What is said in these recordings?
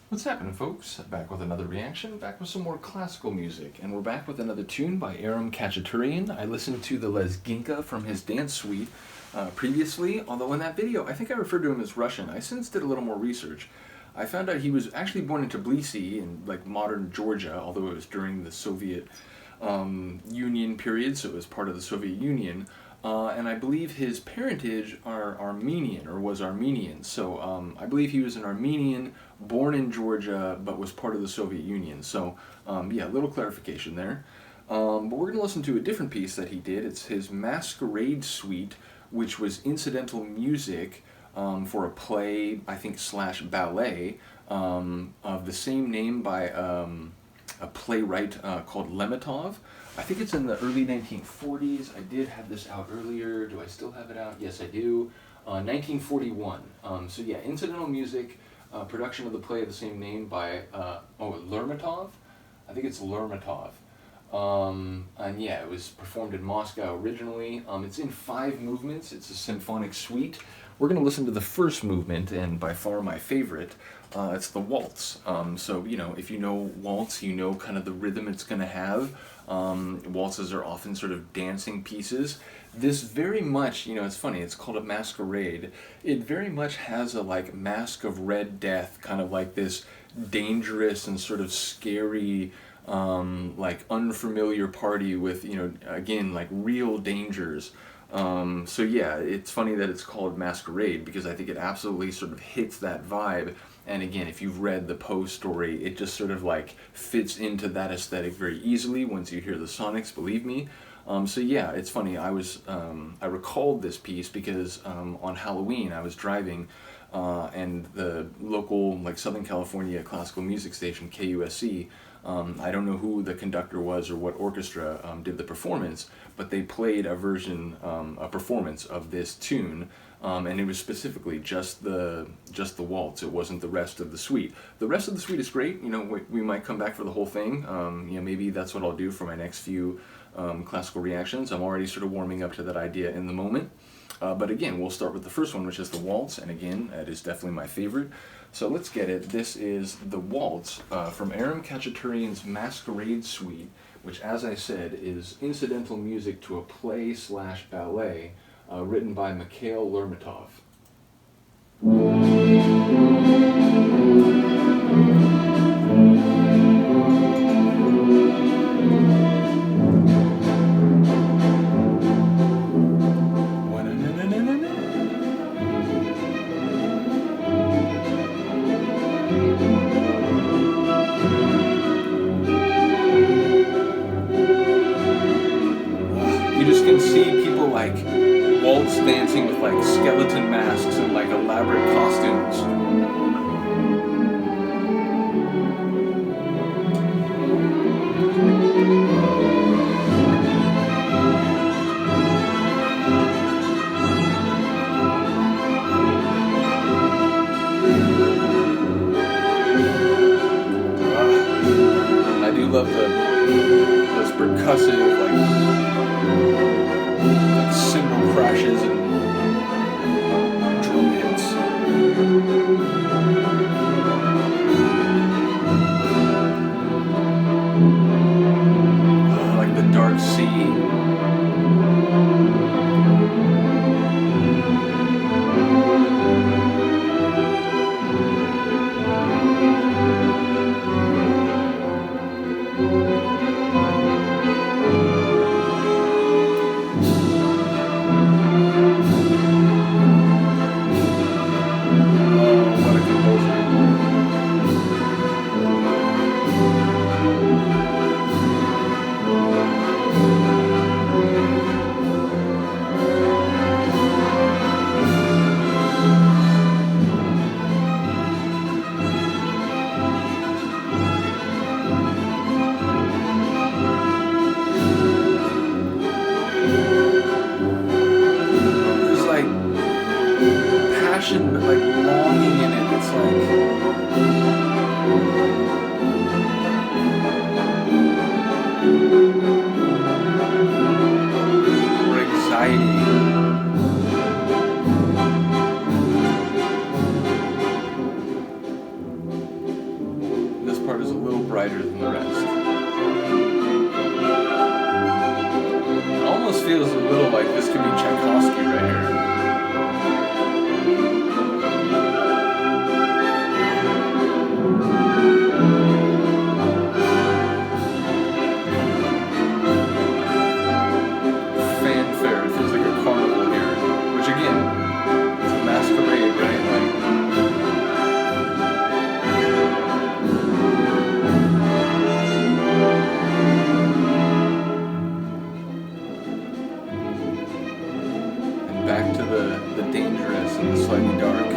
What's happening, folks? Back with another reaction, back with some more classical music, and we're back with another tune by Aram Khachaturian. I listened to the Lezginka from his dance suite previously, although in that video I think I referred to him as Russian. I since did a little more research. I found out he was actually born in Tbilisi in like modern Georgia, although it was during the Soviet Union period, so it was part of the Soviet Union. And I believe his parentage are Armenian, or was Armenian. So I believe he was an Armenian, born in Georgia, but was part of the Soviet Union. So yeah, a little clarification there. But we're going to listen to a different piece that he did. It's his Masquerade Suite, which was incidental music for a play, I think, slash ballet, of the same name by a playwright called Lemetov. I think it's in the early 1940s. I did have this out earlier. Do I still have it out? Yes, I do. 1941. So yeah, incidental music, production of the play of the same name by, Lermontov? I think it's Lermontov. And yeah, it was performed in Moscow originally. It's in 5 movements. It's a symphonic suite. We're going to listen to the first movement, and by far my favorite. It's the waltz. So, you know, if you know waltz, you know kind of the rhythm it's going to have. Waltzes are often sort of dancing pieces. This very much, you know, it's funny, it's called a masquerade. It very much has a like Mask of Red Death, kind of like this dangerous and sort of scary, like unfamiliar party with, you know, again, like real dangers. So yeah, it's funny that it's called Masquerade, because I think it absolutely sort of hits that vibe. And again, if you've read the Poe story, it just sort of like fits into that aesthetic very easily once you hear the sonics, believe me. So yeah, it's funny, I recalled this piece because on Halloween I was driving and the local like Southern California classical music station, KUSC, I don't know who the conductor was or what orchestra did the performance, but they played a version, a performance of this tune, and it was specifically just the waltz. It wasn't the rest of the suite. The rest of the suite is great. You know, we might come back for the whole thing. You know, maybe that's what I'll do for my next few classical reactions. I'm already sort of warming up to that idea in the moment. But again, we'll start with the first one, which is the waltz, and again, that is definitely my favorite. So let's get it. This is the waltz from Aram Khachaturian's Masquerade Suite, which, as I said, is incidental music to a play slash ballet written by Mikhail Lermontov. You just can see people like waltz dancing with like skeleton masks and like elaborate costumes. I do love those percussive like cymbal crashes and drum hits. Like the dark sea. little brighter than the rest. It almost feels a little like this could be Tchaikovsky right here. Fanfare, it feels like a carnival here, which again, it's a masquerade, right? And back to the dangerous and the slightly dark.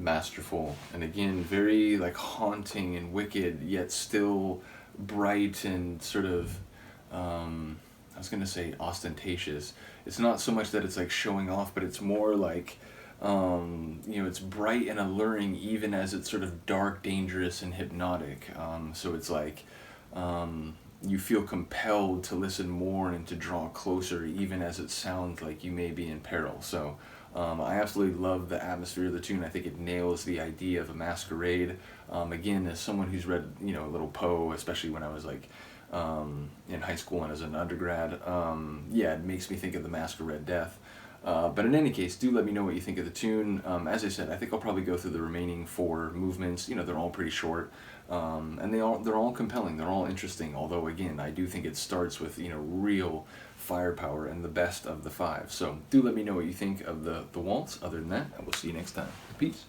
Masterful, and again very like haunting and wicked, yet still bright and sort of I was gonna say ostentatious. It's not so much that it's like showing off, but it's more like you know, it's bright and alluring even as it's sort of dark, dangerous, and hypnotic. So it's like you feel compelled to listen more and to draw closer even as it sounds like you may be in peril. So I absolutely love the atmosphere of the tune. I think it nails the idea of a masquerade. Again, as someone who's read, you know, a little Poe, especially when I was like in high school and as an undergrad, yeah, it makes me think of the Masquerade Death. But in any case, do let me know what you think of the tune. As I said, I think I'll probably go through the remaining 4 movements. You know, they're all pretty short, and they're all compelling. They're all interesting. Although, again, I do think it starts with, you know, real firepower and the best of the 5. So do let me know what you think of the waltz. Other than that, I will see you next time. Peace.